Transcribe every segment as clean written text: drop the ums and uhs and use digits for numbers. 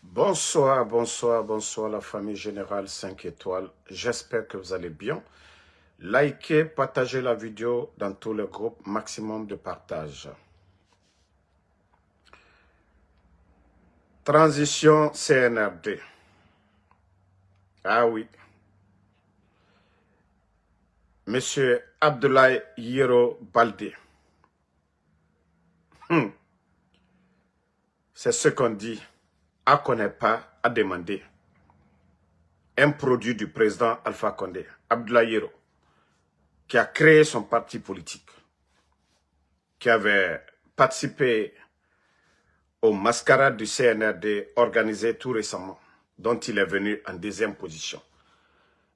Bonsoir, bonsoir, bonsoir la famille générale 5 étoiles. J'espère que vous allez bien. Likez, partagez la vidéo dans tous les groupes, maximum de partage. Transition CNRD. Ah oui. Monsieur Abdoulaye Yero Baldé. C'est ce qu'on dit. À connaître pas, à demander. Un produit du président Alpha Condé, Abdoulaye Yero, qui a créé son parti politique, qui avait participé aux mascarades du CNRD organisées tout récemment, dont il est venu en deuxième position.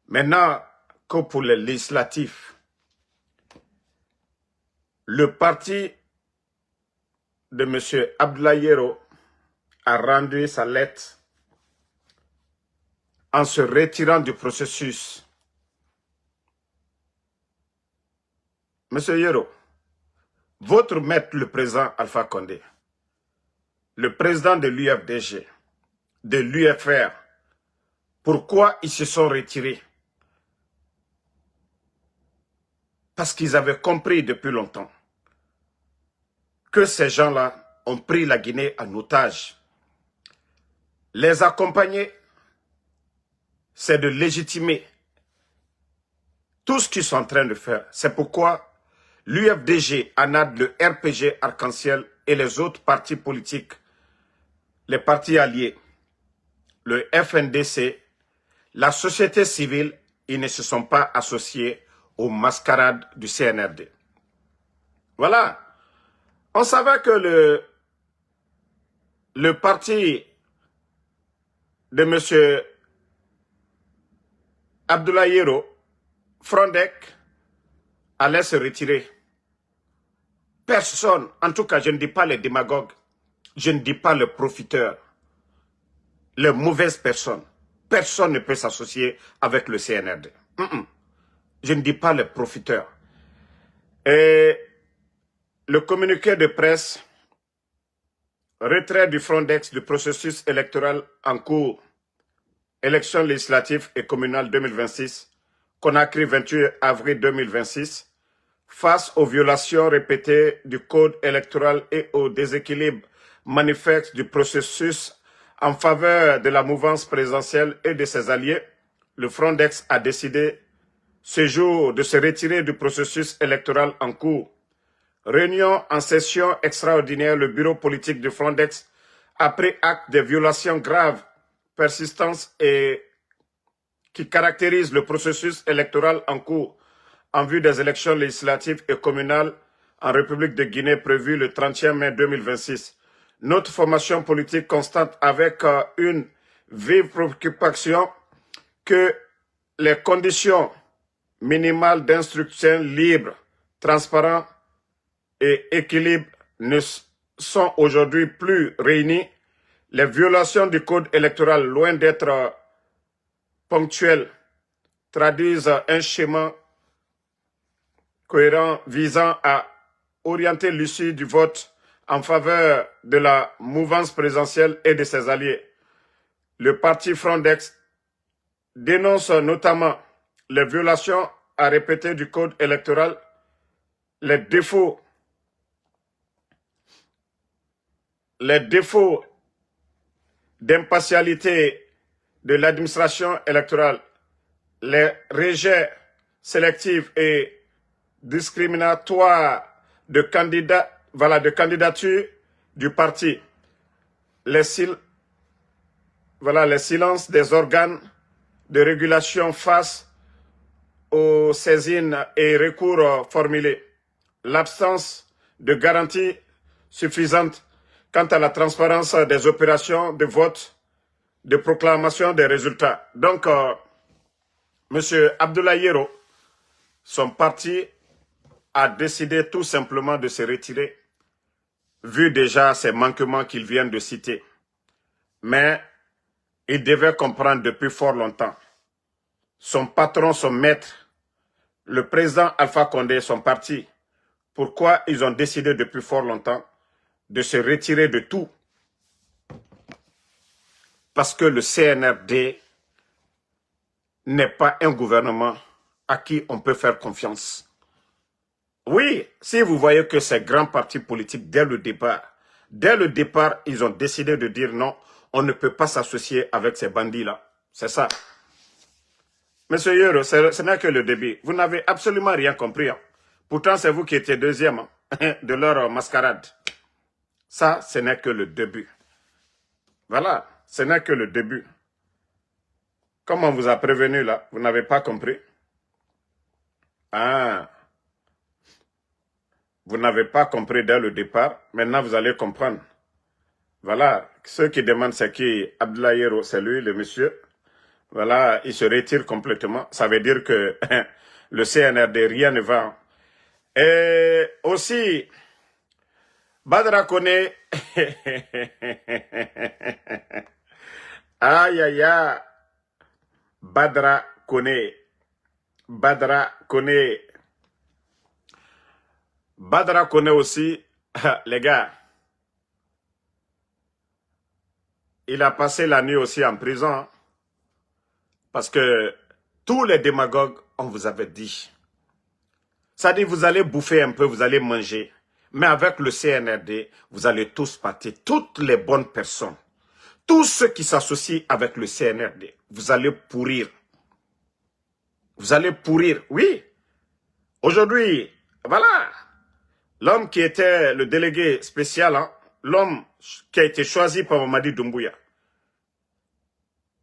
Maintenant que pour les législatifs, le parti de M. Abdoulaye Yero a rendu sa lettre en se retirant du processus. Monsieur Yero, votre maître, le président Alpha Condé, le président de l'UFDG, de l'UFR, pourquoi ils se sont retirés? Parce qu'ils avaient compris depuis longtemps que ces gens-là ont pris la Guinée en otage. Les accompagner, c'est de légitimer tout ce qu'ils sont en train de faire. C'est pourquoi l'UFDG, ANAD, le RPG Arc-en-Ciel et les autres partis politiques, les partis alliés, le FNDC, la société civile, ils ne se sont pas associés aux mascarades du CNRD. Voilà. On savait que le parti de M. Abdoulaye Yero, Frondec, allait se retirer. Personne, en tout cas je ne dis pas les démagogues, je ne dis pas les profiteurs, les mauvaises personnes. Personne ne peut s'associer avec le CNRD. Je ne dis pas les profiteurs. Et le communiqué de presse, retrait du Frondex du processus électoral en cours, élections législatives et communales 2026, Conakry 28 avril 2026, face aux violations répétées du code électoral et au déséquilibre manifeste du processus en faveur de la mouvance présidentielle et de ses alliés, le Frondex a décidé ce jour de se retirer du processus électoral en cours. Réunion en session extraordinaire, le bureau politique du Frondex a pris acte des violations graves, persistantes et qui caractérisent le processus électoral en cours en vue des élections législatives et communales en République de Guinée prévues le 31 mai 2026. Notre formation politique constate avec une vive préoccupation que les conditions minimales d'instruction libre, transparent et équilibre ne sont aujourd'hui plus réunies. Les violations du code électoral, loin d'être ponctuelles, traduisent un schéma cohérent visant à orienter l'issue du vote en faveur de la mouvance présidentielle et de ses alliés. Le parti Frondex dénonce notamment les violations à répéter du code électoral, les défauts d'impartialité de l'administration électorale, les rejets sélectifs et discriminatoires de candidature du parti, les silences des organes de régulation face aux saisines et recours formulés, l'absence de garanties suffisantes quant à la transparence des opérations de vote, de proclamation des résultats. Donc, M. Abdoulaye Yero, son parti a décidé tout simplement de se retirer, vu déjà ces manquements qu'il vient de citer. Mais il devait comprendre depuis fort longtemps. Son patron, son maître, le président Alpha Condé, son parti, pourquoi ils ont décidé depuis fort longtemps de se retirer de tout. Parce que le CNRD n'est pas un gouvernement à qui on peut faire confiance. Oui, si vous voyez que ces grands partis politiques, dès le départ, ils ont décidé de dire non, on ne peut pas s'associer avec ces bandits-là. C'est ça. Monsieur Yoro, ce n'est que le début. Vous n'avez absolument rien compris. Hein. Pourtant, c'est vous qui étiez deuxième hein, de leur mascarade. Ça, ce n'est que le début. Voilà, ce n'est que le début. Comme on vous a prévenu là, vous n'avez pas compris. Ah, vous n'avez pas compris dès le départ. Maintenant, vous allez comprendre. Voilà, ceux qui demandent c'est qui Abdoulaye Yero, c'est lui, le monsieur. Voilà, il se retire complètement. Ça veut dire que le CNRD, rien ne va. Et aussi, Badra Kone, aïe aïe aïe, Badra Kone, Badra Kone, Badra Kone aussi, les gars, il a passé la nuit aussi en prison, hein, parce que tous les démagogues, on vous avait dit. Ça dit, vous allez bouffer un peu, vous allez manger. Mais avec le CNRD, vous allez tous partir. Toutes les bonnes personnes, tous ceux qui s'associent avec le CNRD, vous allez pourrir. Vous allez pourrir, oui. Aujourd'hui, voilà, l'homme qui était le délégué spécial, hein, l'homme qui a été choisi par Mamadi Doumbouya.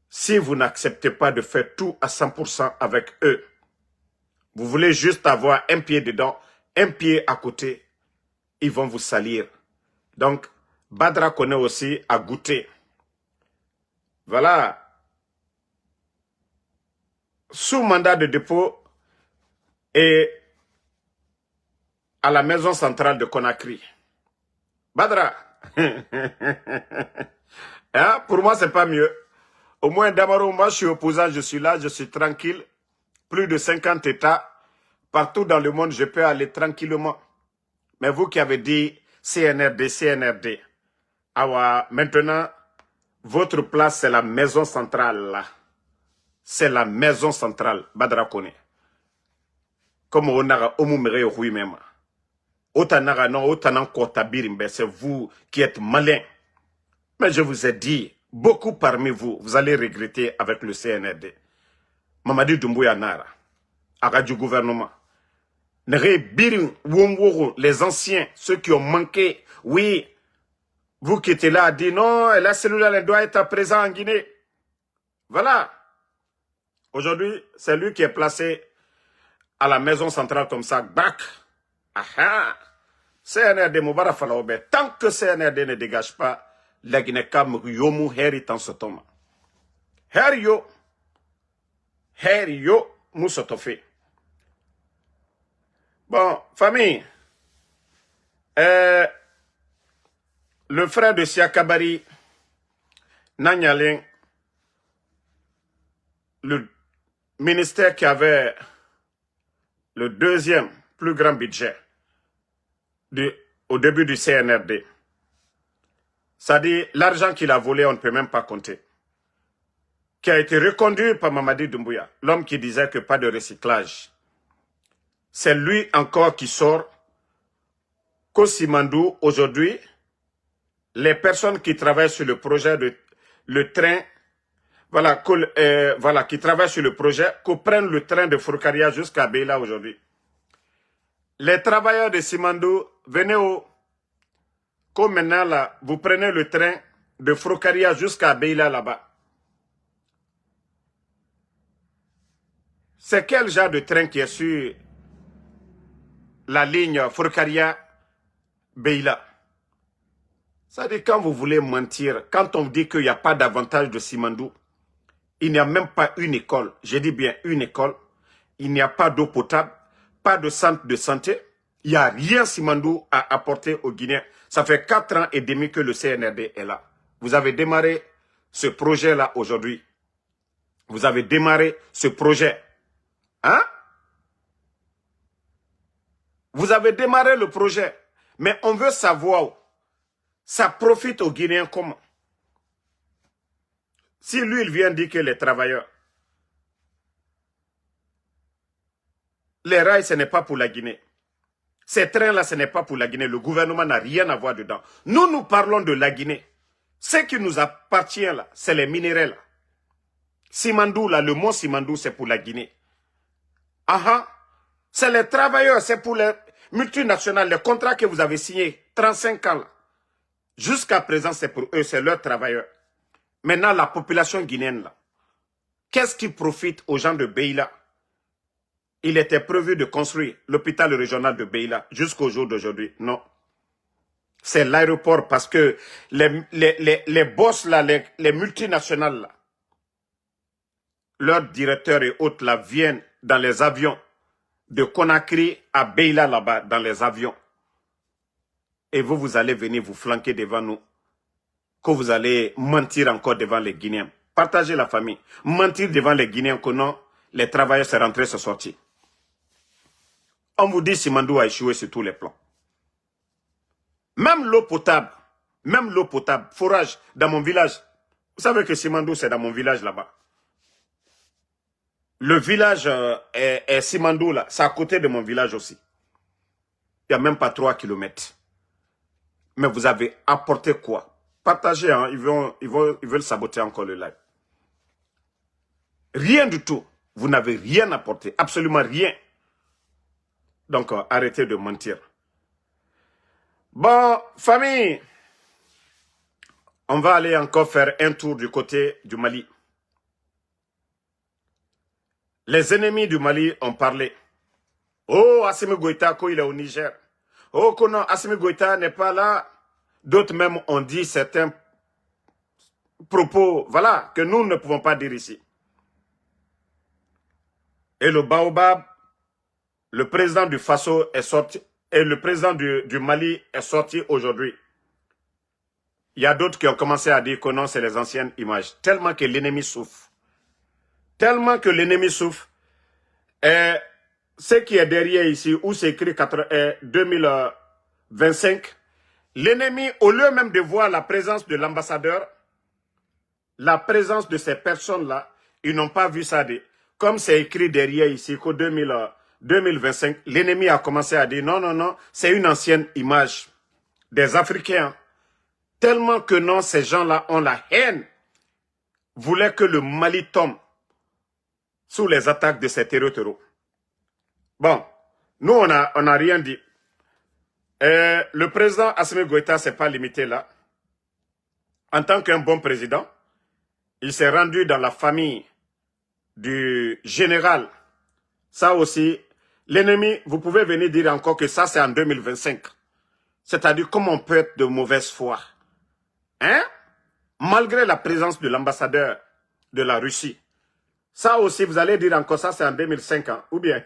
Si vous n'acceptez pas de faire tout à 100% avec eux, vous voulez juste avoir un pied dedans, un pied à côté, ils vont vous salir. Donc, Badra Kone aussi a goûté. Voilà. Sous mandat de dépôt et à la maison centrale de Conakry. Badra. Hein? Pour moi, c'est pas mieux. Au moins, Damaro, moi, je suis opposant, je suis là, je suis tranquille. Plus de 50 États. Partout dans le monde, je peux aller tranquillement. Mais vous qui avez dit CNRD, CNRD. Ah, maintenant, votre place, c'est la maison centrale, là. C'est la maison centrale, Badra Kone. Comme on a omumere oui même. Otanaga non, otanan kota birimbe, c'est vous qui êtes malin. Mais je vous ai dit, beaucoup parmi vous, vous allez regretter avec le CNRD. Mamadi Doumbouya Nara, à du gouvernement. Nere birim wongoro, les anciens, ceux qui ont manqué, oui. Vous qui étiez là, a dit non, la cellule elle doit être présente en Guinée. Voilà. Aujourd'hui, c'est lui qui est placé à la maison centrale comme ça. Bac. Aha. CNRD Moubara Falaobe. Tant que CNRD ne dégage pas, la Guinée-Cam Yomu Heri Tansotoma. Heri yo Moussotofe. Bon, famille. Le frère de Siakabari, Nanyalen, le ministère qui avait le deuxième plus grand budget au début du CNRD. C'est-à-dire, l'argent qu'il a volé, on ne peut même pas compter. Qui a été reconduit par Mamadi Doumbouya, l'homme qui disait que pas de recyclage. C'est lui encore qui sort qu'au Simandou, aujourd'hui, les personnes qui travaillent sur le projet de le train, voilà, qui travaillent sur le projet, qu'on prenne le train de Foucaria jusqu'à Beila aujourd'hui. Les travailleurs de Simandou, venez comme maintenant là, vous prenez le train de Foucaria jusqu'à Beila là-bas. C'est quel genre de train qui est sur la ligne Foucaria-Beila? Ça dit quand vous voulez mentir, quand on dit qu'il n'y a pas d'avantage de Simandou, il n'y a même pas une école, je dis bien une école, il n'y a pas d'eau potable, pas de centre de santé, il n'y a rien Simandou à apporter aux Guinéens. Ça fait 4 ans et demi que le CNRD est là. Vous avez démarré ce projet-là aujourd'hui. Vous avez démarré ce projet. Hein? Vous avez démarré le projet. Mais on veut savoir, ça profite aux Guinéens comment? Si lui, il vient dire que les travailleurs, les rails, ce n'est pas pour la Guinée. Ces trains-là, ce n'est pas pour la Guinée. Le gouvernement n'a rien à voir dedans. Nous parlons de la Guinée. Ce qui nous appartient là, c'est les minéraux là. Simandou là, le mont Simandou, c'est pour la Guinée. Ah, c'est les travailleurs, c'est pour les multinationales, les contrats que vous avez signés, 35 ans là. Jusqu'à présent, c'est pour eux, c'est leurs travailleurs. Maintenant, la population guinéenne là, qu'est-ce qui profite aux gens de Beila? Il était prévu de construire l'hôpital régional de Beila jusqu'au jour d'aujourd'hui. Non. C'est l'aéroport parce que les boss là, les multinationales là, leurs directeurs et autres là viennent dans les avions de Conakry à Beila là-bas, dans les avions. Et vous, vous allez venir vous flanquer devant nous. Que vous allez mentir encore devant les Guinéens. Partagez la famille. Mentir devant les Guinéens que non, les travailleurs sont rentrés, sont sortis. On vous dit Simandou a échoué sur tous les plans. Même l'eau potable, forage dans mon village. Vous savez que Simandou, c'est dans mon village là-bas. Le village est Simandou là, c'est à côté de mon village aussi. Il n'y a même pas 3 kilomètres. Mais vous avez apporté quoi? Partagez, hein, ils veulent saboter encore le live. Rien du tout. Vous n'avez rien apporté, absolument rien. Donc, arrêtez de mentir. Bon, famille, on va aller encore faire un tour du côté du Mali. Les ennemis du Mali ont parlé. Oh, Assimi Goïta, il est au Niger. Oh, non, Assimi Goïta n'est pas là. D'autres même ont dit certains propos, voilà, que nous ne pouvons pas dire ici. Et le Baobab, le président du Faso est sorti, et le président du Mali est sorti aujourd'hui. Il y a d'autres qui ont commencé à dire que non, c'est les anciennes images. Tellement que l'ennemi souffre. Tellement que l'ennemi souffre. Et ce qui est derrière ici, où c'est écrit 2025, l'ennemi, au lieu même de voir la présence de l'ambassadeur, la présence de ces personnes-là, ils n'ont pas vu ça. Comme c'est écrit derrière ici, qu'au 2025, l'ennemi a commencé à dire non, non, non, c'est une ancienne image des Africains. Tellement que non, ces gens-là ont la haine, voulaient que le Mali tombe sous les attaques de ces terreaux. Bon, nous, on n'a rien dit. Le président Assimi Goïta ne s'est pas limité là. En tant qu'un bon président, il s'est rendu dans la famille du général. Ça aussi, l'ennemi, vous pouvez venir dire encore que ça, c'est en 2025. C'est-à-dire comment on peut être de mauvaise foi. Hein? Malgré la présence de l'ambassadeur de la Russie. Ça aussi, vous allez dire encore ça, c'est en 2005. Hein? Ou bien?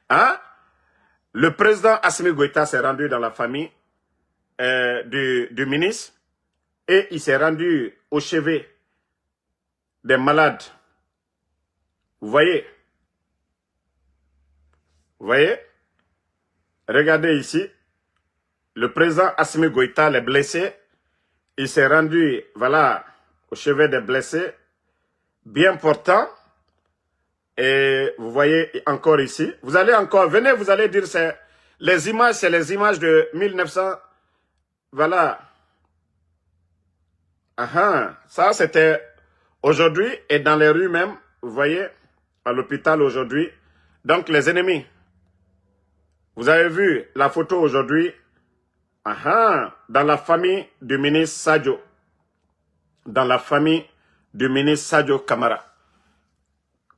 Hein? Le président Assimi Goïta s'est rendu dans la famille du ministre et il s'est rendu au chevet des malades. Vous voyez? Vous voyez? Regardez ici. Le président Assimi Goïta, les blessés, il s'est rendu, voilà, au chevet des blessés, bien portant. Et vous voyez encore ici. Vous allez encore, venez, vous allez dire, c'est les images de 1900. Voilà. Ça c'était aujourd'hui et dans les rues même, vous voyez, à l'hôpital aujourd'hui. Donc les ennemis. Vous avez vu la photo aujourd'hui. Dans la famille du ministre Sadio. Dans la famille du ministre Sadio Kamara.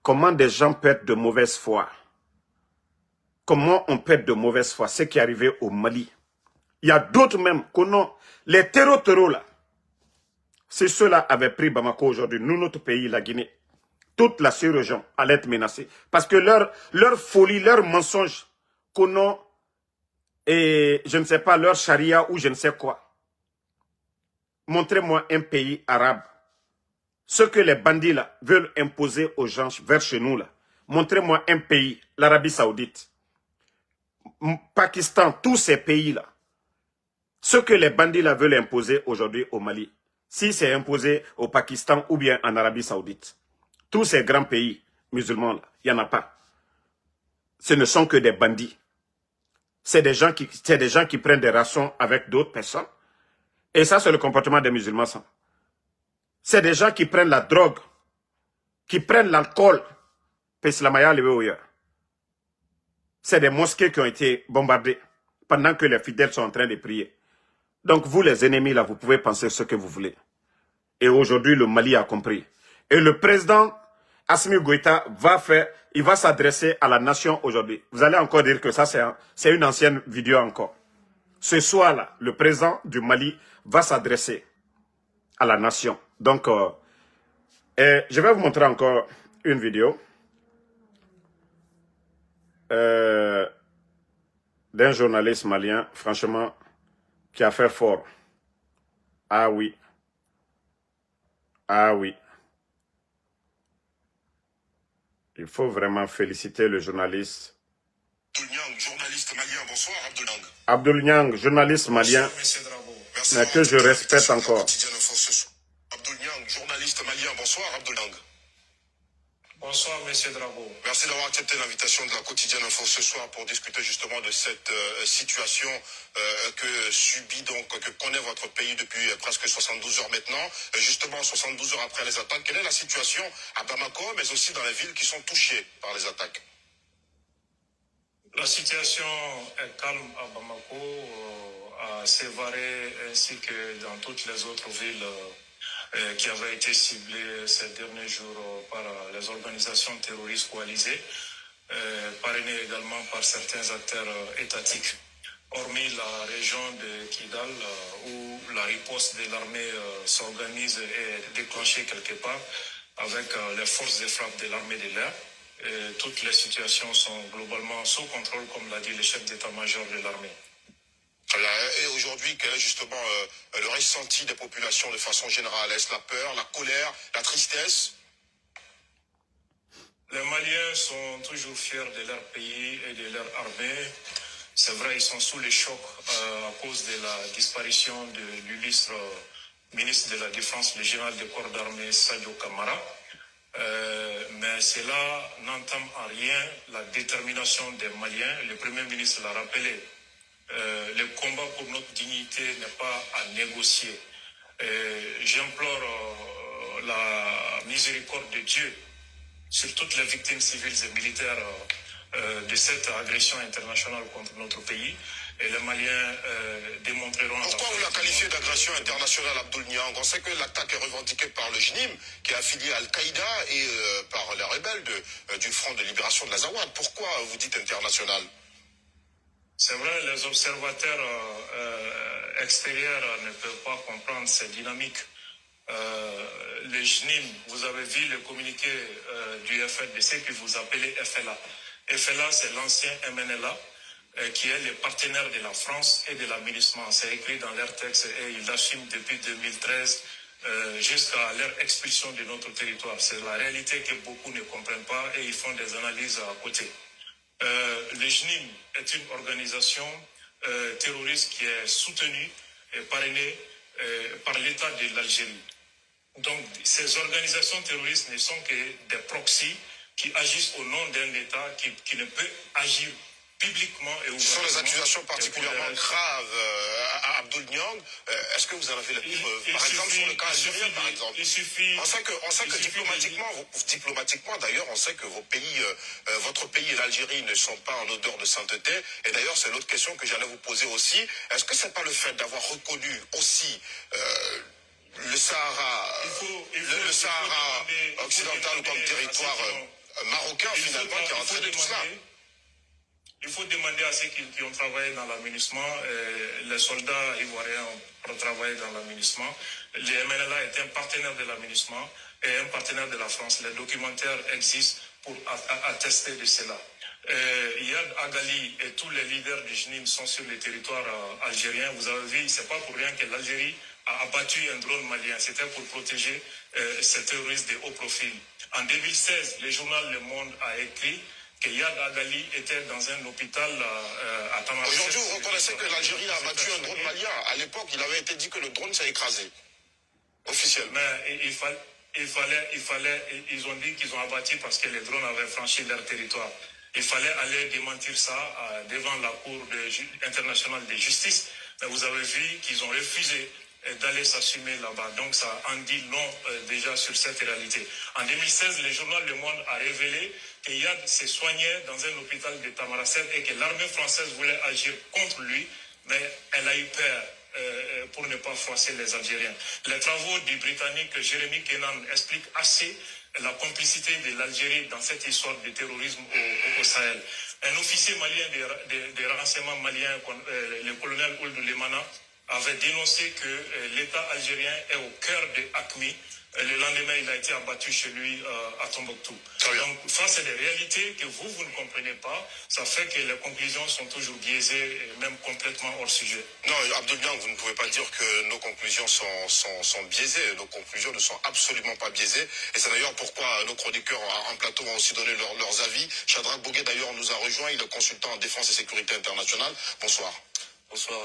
Comment des gens peuvent être de mauvaise foi? Comment on peut être de mauvaise foi? Ce qui est arrivé au Mali. Il y a d'autres même, les terreaux là. Si ceux-là avaient pris Bamako aujourd'hui, nous, notre pays, la Guinée, toute la sous-région allait être menacée. Parce que leur folie, leur mensonge, et je ne sais pas, leur charia ou je ne sais quoi. Montrez-moi un pays arabe. Ce que les bandits là veulent imposer aux gens vers chez nous là. Montrez-moi un pays, l'Arabie Saoudite, Pakistan, tous ces pays là. Ce que les bandits là veulent imposer aujourd'hui au Mali. si c'est imposé au Pakistan ou bien en Arabie Saoudite. Tous ces grands pays musulmans, il n'y en a pas. Ce ne sont que des bandits. C'est des gens qui prennent des rations avec d'autres personnes. Et ça, c'est le comportement des musulmans. C'est des gens qui prennent la drogue, qui prennent l'alcool. C'est des mosquées qui ont été bombardées pendant que les fidèles sont en train de prier. Donc vous, les ennemis, là, vous pouvez penser ce que vous voulez. Et aujourd'hui, le Mali a compris. Et le président Assimi Goïta il va s'adresser à la nation aujourd'hui. Vous allez encore dire que ça, c'est une ancienne vidéo encore. Ce soir-là, le président du Mali va s'adresser à la nation. Donc, je vais vous montrer encore une vidéo d'un journaliste malien, franchement, qui a fait fort. Ah oui. Ah oui. Il faut vraiment féliciter le journaliste. Abdoul Niang, journaliste malien, bonsoir Abdoul Niang. Abdoul Niang, journaliste malien, mais que je respecte encore. Abdoul Niang, journaliste malien, bonsoir Abdoul Niang. Bonsoir, Monsieur Drago. Merci d'avoir accepté l'invitation de la quotidienne Info ce soir pour discuter justement de cette situation que connaît votre pays depuis presque 72 heures maintenant. Justement, 72 heures après les attaques, quelle est la situation à Bamako, mais aussi dans les villes qui sont touchées par les attaques? La situation est calme à Bamako, à Sévaré, ainsi que dans toutes les autres villes qui avaient été ciblées ces derniers jours par les organisations terroristes coalisées, parrainées également par certains acteurs étatiques. Hormis la région de Kidal, où la riposte de l'armée s'organise et déclenchée quelque part avec les forces de frappe de l'armée de l'air. Toutes les situations sont globalement sous contrôle, comme l'a dit le chef d'état-major de l'armée. Et aujourd'hui, quel est justement le ressenti des populations de façon générale? Est-ce la peur, la colère, la tristesse? Les Maliens sont toujours fiers de leur pays et de leur armée. C'est vrai, ils sont sous le choc à cause de la disparition de l'illustre ministre de la Défense, le général de corps d'armée Sadio Kamara. Mais cela n'entame en rien la détermination des Maliens. Le Premier ministre l'a rappelé. Le combat pour notre dignité n'est pas à négocier. J'implore la miséricorde de Dieu sur toutes les victimes civiles et militaires de cette agression internationale contre notre pays. Et les Maliens démontreront... Pourquoi vous la qualifiez d'agression internationale, Abdoul Niang? On sait que l'attaque est revendiquée par le JNIM, qui est affilié à Al-Qaïda, et par les rebelles du Front de libération de l'Azawad. Pourquoi vous dites international? C'est vrai, les observateurs extérieurs ne peuvent pas comprendre cette dynamique. Le JNIM, vous avez vu le communiqué du FRDC que vous appelez FLA. FLA, c'est l'ancien MNLA, qui est le partenaire de la France et de l'aménagement. C'est écrit dans leur texte et ils l'assument depuis 2013 jusqu'à leur expulsion de notre territoire. C'est la réalité que beaucoup ne comprennent pas et ils font des analyses à côté. Le JNIM est une organisation terroriste qui est soutenue et parrainée par l'État de l'Algérie. Donc, ces organisations terroristes ne sont que des proxys qui agissent au nom d'un État qui ne peut agir publiquement et ouvertement. Ce sont des accusations particulièrement graves à Abdoul Niang. Est-ce que vous en avez les preuves? Par exemple, sur le cas algérien, par exemple. On sait que diplomatiquement, d'ailleurs, on sait que votre pays et l'Algérie ne sont pas en odeur de sainteté. Et d'ailleurs, c'est l'autre question que j'allais vous poser aussi. Est-ce que c'est pas le fait d'avoir reconnu aussi le Sahara, le Sahara occidental comme territoire marocain, finalement, qui a entraîné tout cela? Il faut demander à ceux qui ont travaillé dans l'aménagement, les soldats ivoiriens ont travaillé dans l'aménagement. Le MNLA est un partenaire de l'aménagement et un partenaire de la France. Les documentaires existent pour attester de cela. Yad Agali et tous les leaders du JNIM sont sur le territoire algérien. Vous avez vu, c'est pas pour rien que l'Algérie a abattu un drone malien. C'était pour protéger ces terroristes de haut profil. En 2016, le journal Le Monde a écrit que Yad Agali était dans un hôpital à Tamaracet. Aujourd'hui, vous reconnaissez que l'Algérie a abattu un drone malien. À l'époque, il avait été dit que le drone s'est écrasé. officiellement. Mais ils ont dit qu'ils ont abattu parce que les drones avaient franchi leur territoire. Il fallait aller démentir ça devant la Cour internationale de justice. Mais vous avez vu qu'ils ont refusé d'aller s'assumer là-bas. Donc ça en dit long déjà sur cette réalité. En 2016, le journal Le Monde a révélé que Yad s'est soigné dans un hôpital de Tamaracet et que l'armée française voulait agir contre lui, mais elle a eu peur pour ne pas froisser les Algériens. Les travaux du Britannique Jeremy Kennan expliquent assez la complicité de l'Algérie dans cette histoire de terrorisme au Sahel. Un officier malien des renseignements maliens, le colonel Ould Lemana, avait dénoncé que l'État algérien est au cœur de AQMI. Le lendemain, il a été abattu chez lui à Tombouctou. Donc, face à des réalités que vous ne comprenez pas, ça fait que les conclusions sont toujours biaisées et même complètement hors sujet. Non, Abdoul Niang, vous ne pouvez pas dire que nos conclusions sont biaisées. Nos conclusions ne sont absolument pas biaisées. Et c'est d'ailleurs pourquoi nos chroniqueurs en plateau ont aussi donné leurs avis. Shadrach Bouguet, d'ailleurs, nous a rejoint. Il est consultant en défense et sécurité internationale. Bonsoir. Bonsoir,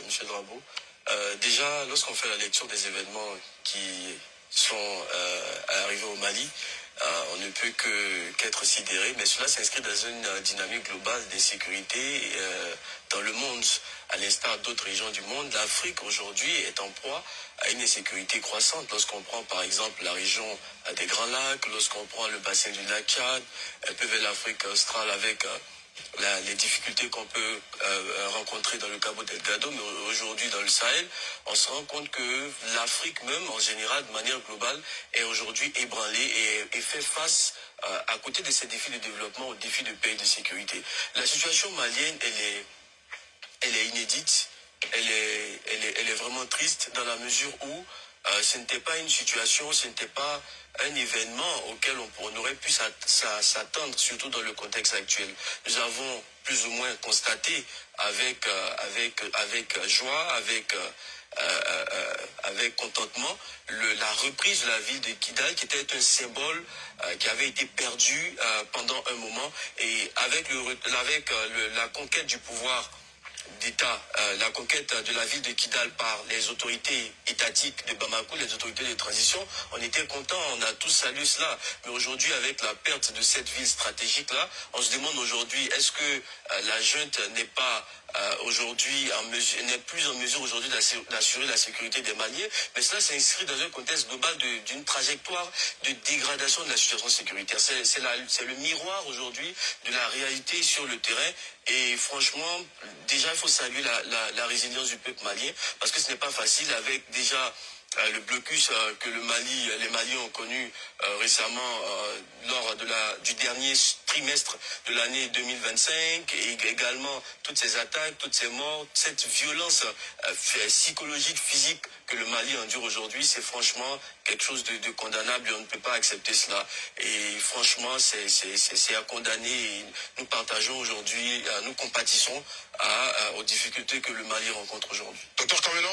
M. Drabo. Déjà, lorsqu'on fait la lecture des événements qui sont arrivés au Mali, on ne peut qu'être sidéré, mais cela s'inscrit dans une dynamique globale d'insécurité dans le monde. À l'instar d'autres régions du monde, l'Afrique aujourd'hui est en proie à une insécurité croissante. Lorsqu'on prend par exemple la région des Grands Lacs, lorsqu'on prend le bassin du lac Tchad, un peu vers l'Afrique australe avec les difficultés qu'on peut rencontrer dans le Cabo Delgado, mais aujourd'hui dans le Sahel, on se rend compte que l'Afrique même, en général, de manière globale, est aujourd'hui ébranlée et fait face, à côté de ces défis de développement, aux défis de paix et de sécurité. La situation malienne, elle est inédite, elle est vraiment triste dans la mesure où ce n'était pas une situation, ce n'était pas un événement auquel on aurait pu s'attendre, surtout dans le contexte actuel. Nous avons plus ou moins constaté avec joie, avec contentement, la reprise de la ville de Kidal, qui était un symbole qui avait été perdu pendant un moment, et avec la conquête du pouvoir d'État, la conquête de la ville de Kidal par les autorités étatiques de Bamako, les autorités de transition, on était contents, on a tous salué cela. Mais aujourd'hui, avec la perte de cette ville stratégique-là, on se demande aujourd'hui, est-ce que la junte n'est pas aujourd'hui n'est plus en mesure aujourd'hui d'assurer la sécurité des Maliens, mais cela s'inscrit dans un contexte global d'une trajectoire de dégradation de la situation sécuritaire. C'est le miroir aujourd'hui de la réalité sur le terrain, et franchement, déjà il faut saluer la résilience du peuple malien, parce que ce n'est pas facile avec déjà le blocus que les Maliens ont connu récemment lors du dernier trimestre de l'année 2025, et également toutes ces attaques, toutes ces morts, cette violence psychologique, physique que le Mali endure aujourd'hui, c'est franchement quelque chose de condamnable, et on ne peut pas accepter cela. Et franchement, c'est à condamner, et nous partageons aujourd'hui, nous compatissons aux difficultés que le Mali rencontre aujourd'hui. Docteur Kameno?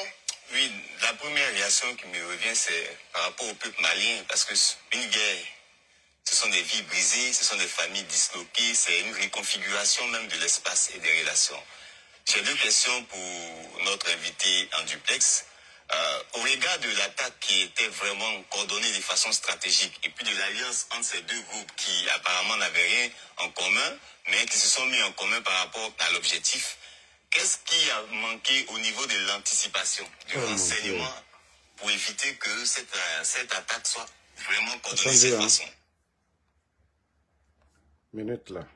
Oui, la première réaction qui me revient, c'est par rapport au peuple malien, parce que une guerre, ce sont des vies brisées, ce sont des familles disloquées, c'est une reconfiguration même de l'espace et des relations. J'ai deux questions pour notre invité en duplex. Au regard de l'attaque qui était vraiment coordonnée de façon stratégique, et puis de l'alliance entre ces deux groupes qui apparemment n'avaient rien en commun, mais qui se sont mis en commun par rapport à l'objectif, qu'est-ce qui a manqué au niveau de l'anticipation, du renseignement, pour éviter que cette attaque soit vraiment coordonnée de cette façon? Minute là.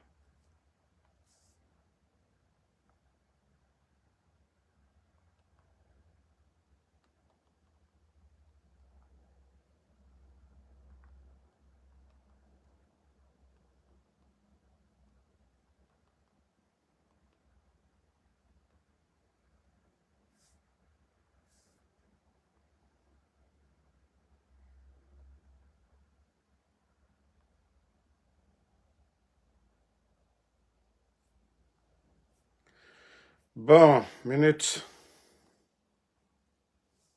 Bon, minute.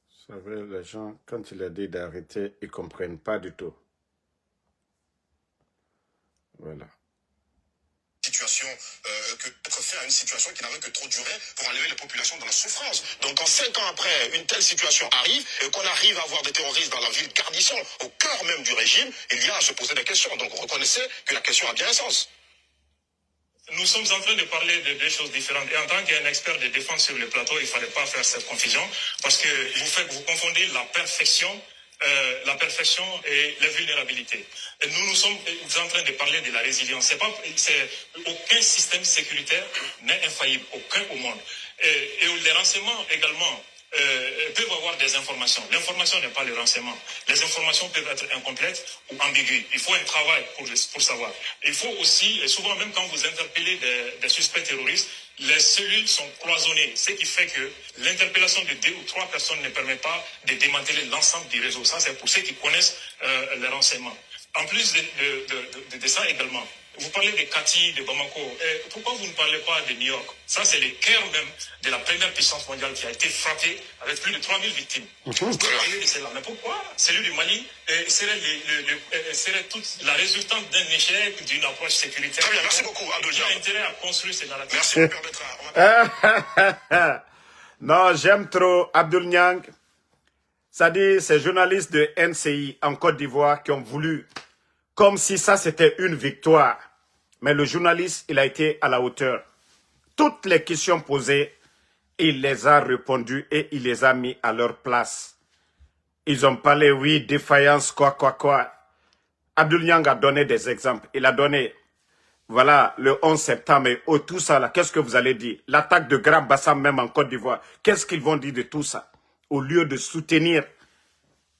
Vous savez, les gens, quand il a dit d'arrêter, ils ne comprennent pas du tout. Voilà. Situation solution que d'être fait à une situation qui n'avait que trop duré pour enlever les populations de la souffrance. Donc en 5 ans après, une telle situation arrive et qu'on arrive à avoir des terroristes dans la ville Cardisson, au cœur même du régime, il y a à se poser des questions. Donc reconnaissez que la question a bien un sens. Nous sommes en train de parler de deux choses différentes. Et en tant qu'un expert de défense sur le plateau, il ne fallait pas faire cette confusion parce que vous confondez la perfection et la vulnérabilité. Et nous sommes en train de parler de la résilience. Aucun système sécuritaire n'est infaillible, aucun au monde. Et les renseignements également peuvent avoir des informations. L'information n'est pas le renseignement. Les informations peuvent être incomplètes ou ambiguës. Il faut un travail pour savoir. Il faut aussi, et souvent même quand vous interpellez des suspects terroristes, les cellules sont cloisonnées, ce qui fait que l'interpellation de 2 ou 3 personnes ne permet pas de démanteler l'ensemble du réseau. Ça, c'est pour ceux qui connaissent les renseignements. En plus de ça également, vous parlez de Kati, de Bamako. Pourquoi vous ne parlez pas de New York? Ça, c'est le cœur même de la première puissance mondiale qui a été frappée avec plus de 3000 victimes. Vous parlez de cela. Mais pourquoi celui du Mali serait toute la résultante d'un échec, d'une approche sécuritaire? Très bien, merci beaucoup, Abdul J'ai intérêt à construire ces narratifs. Merci, mon père d'être. Non, j'aime trop Abdul Niang. Ça dit, ces journalistes de NCI en Côte d'Ivoire qui ont voulu, comme si ça c'était une victoire. Mais le journaliste, il a été à la hauteur. Toutes les questions posées, il les a répondues et il les a mis à leur place. Ils ont parlé, oui, défaillance, quoi. Abdul Niang a donné des exemples. Il a donné, voilà, le 11 septembre et tout ça là, qu'est-ce que vous allez dire? L'attaque de Grand Bassam même en Côte d'Ivoire, qu'est-ce qu'ils vont dire de tout ça? Au lieu de soutenir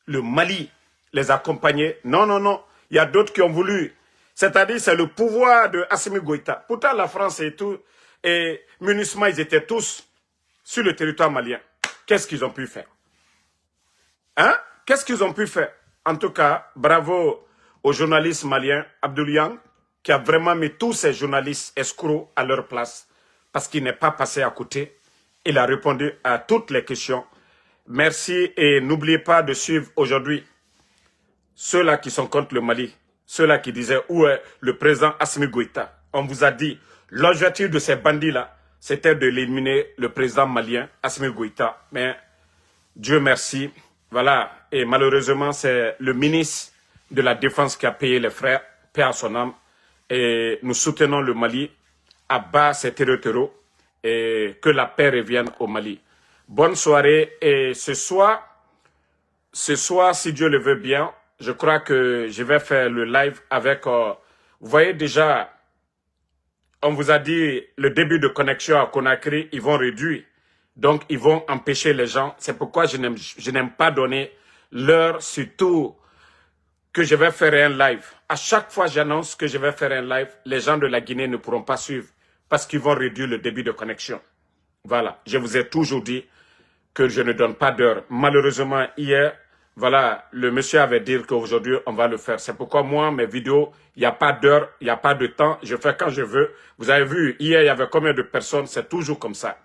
le Mali, les accompagner. Non. Il y a d'autres qui ont voulu. C'est-à-dire, c'est le pouvoir de Assimi Goïta. Pourtant, la France et tout, et MINUSMA, ils étaient tous sur le territoire malien. Qu'est-ce qu'ils ont pu faire? Hein? Qu'est-ce qu'ils ont pu faire? En tout cas, bravo au journaliste malien, Abdul Niang, qui a vraiment mis tous ces journalistes escrocs à leur place, parce qu'il n'est pas passé à côté. Il a répondu à toutes les questions. Merci et n'oubliez pas de suivre aujourd'hui ceux-là qui sont contre le Mali, ceux-là qui disaient où est le président Assimi Goïta. On vous a dit, l'objectif de ces bandits-là, c'était de l'éliminer le président malien Assimi Goïta. Mais Dieu merci, voilà. Et malheureusement, c'est le ministre de la Défense qui a payé les frais, paix à son âme. Et nous soutenons le Mali, à bas ces terreaux et que la paix revienne au Mali. Bonne soirée et ce soir, si Dieu le veut bien, je crois que je vais faire le live avec, vous voyez déjà, on vous a dit le début de connexion à Conakry, ils vont réduire. Donc, ils vont empêcher les gens. C'est pourquoi je n'aime pas donner l'heure, surtout que je vais faire un live. À chaque fois j'annonce que je vais faire un live, les gens de la Guinée ne pourront pas suivre parce qu'ils vont réduire le débit de connexion. Voilà, je vous ai toujours dit que je ne donne pas d'heure. Malheureusement, hier, voilà, le monsieur avait dit qu'aujourd'hui, on va le faire. C'est pourquoi moi, mes vidéos, il n'y a pas d'heure, il n'y a pas de temps, je fais quand je veux. Vous avez vu, hier, il y avait combien de personnes? C'est toujours comme ça.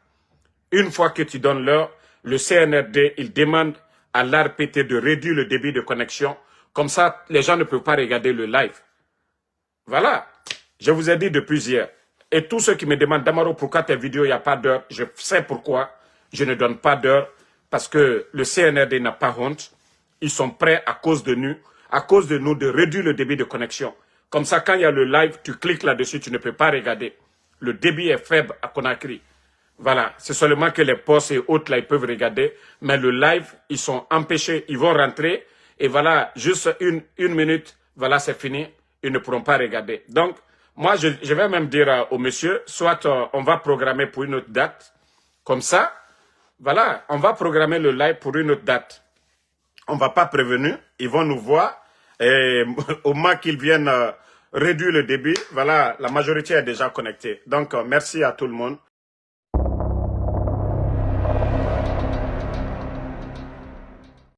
Une fois que tu donnes l'heure, le CNRD, il demande à l'ARPT de réduire le débit de connexion. Comme ça, les gens ne peuvent pas regarder le live. Voilà, je vous ai dit depuis hier. Et tous ceux qui me demandent, Damaro, pourquoi tes vidéos, il n'y a pas d'heure? Je sais pourquoi je ne donne pas d'heure. Parce que le CNRD n'a pas honte. Ils sont prêts à cause de nous, de réduire le débit de connexion. Comme ça, quand il y a le live, tu cliques là-dessus, tu ne peux pas regarder. Le débit est faible à Conakry. Voilà, c'est seulement que les postes et autres, là, ils peuvent regarder. Mais le live, ils sont empêchés, ils vont rentrer. Et voilà, juste une minute, voilà, c'est fini. Ils ne pourront pas regarder. Donc, moi, je vais même dire au monsieur, soit on va programmer pour une autre date. Comme ça, voilà, on va programmer le live pour une autre date. On ne va pas prévenir, ils vont nous voir. Et au moins qu'ils viennent réduire le débit, voilà, la majorité est déjà connectée. Donc, merci à tout le monde.